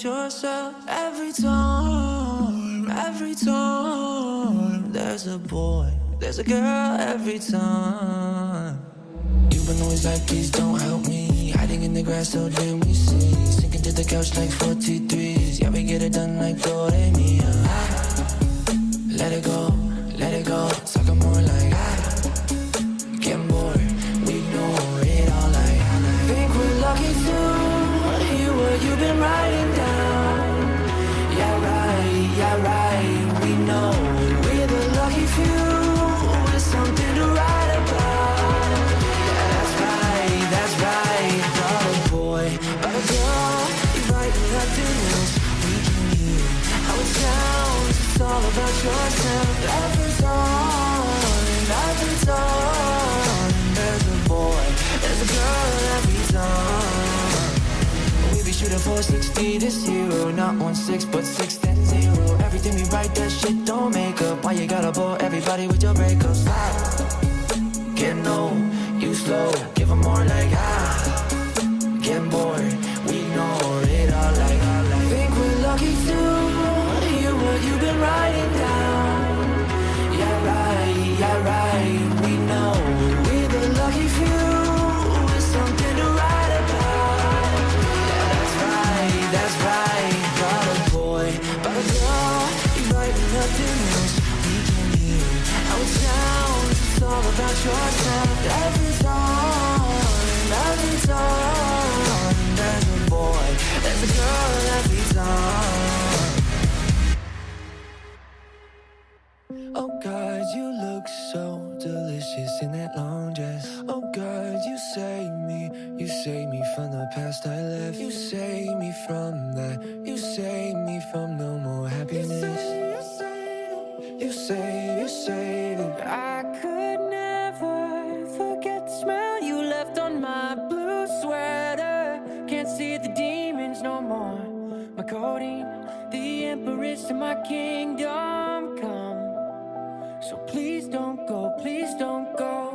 yourself. Every time there's a boy, there's a girl every time. You've been always like, please don't help me. Hiding in the grass so then we see. Sinking to the couch like 43s. Yeah, we get it done like Do-Re-Mi. Let it go, talking more like getting bored, we ignore it all like think we're lucky to hear what you've been writing down. Yeah right, we know we're the lucky few with something to write about. Yeah, that's right, not a boy, but a girl. You're writing nothing else we can hear how it sounds. It's all about yourself. Every time there's a boy, there's a girl every time. We be shooting for 60 this year, not 16 but 6-10-0. Everything we write, that shit don't make up. Why you gotta bore everybody with your breakups? Get no, you slow, give them more like getting bored, we ignore it all like think we're lucky to hear what you've been writing down. Yeah right, we know we're the lucky few with something to write about. Yeah, that's right, not a boy, but a girl. You're writing nothing else we can hear how it sounds. It's all about yourself. Every time there's a boy, there's a girl every time. Oh God, you look so delicious in that long dress. Oh God, you save me from the past I left. You save me from that, you save me from no more happiness. You save it. I could never forget the smell you left on my blue sweater. Can't see the demons no more. My codeine, the empress of my kingdom come. So please don't go, please don't go.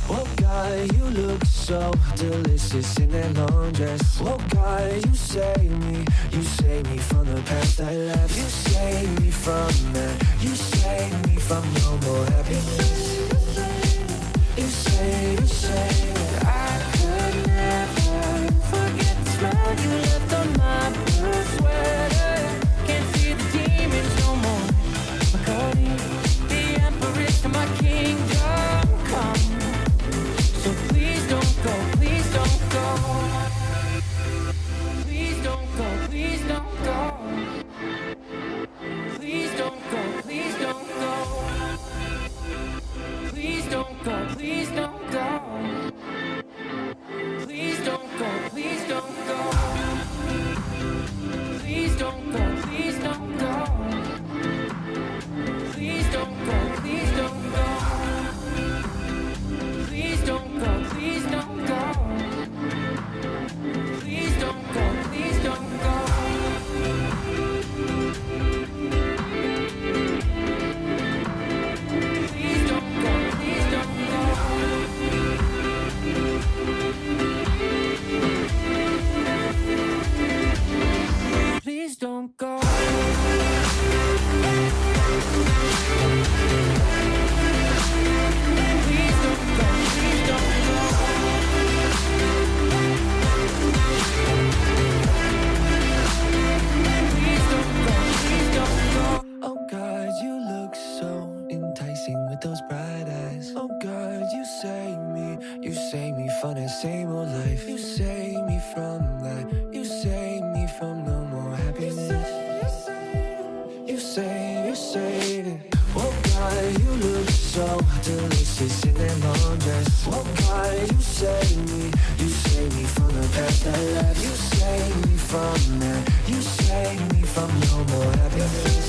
Oh God, you look so delicious in that long dress. Oh God, you save me from the past I left. You save me from that, you save me from no more happiness. You save it. I could never forget the smell you left on my blue sweater. Can't see the demons no more. My codeine, the empress of my kingdom come. So please don't go, please don't go. Please don't go, please don't go. Please don't go, please don't go. Please don't go, please don't go. Please don't go, please don't go. Please don't go, please don't go. Please don't go, please don't go. Please don't go, please don't go. Please don't go, please don't go. Please don't go, please don't go. Please don't go. Please don't go, please don't go. Please don't go, please don't go. Oh God, you look so enticing with those bright eyes. Oh God, you save me from that same old life. You save me from that, you save me from no more happiness. You save it. Oh God, you look so delicious in that long dress. Oh God, you save me from the past I left. You save me from that, you save me from no more happiness.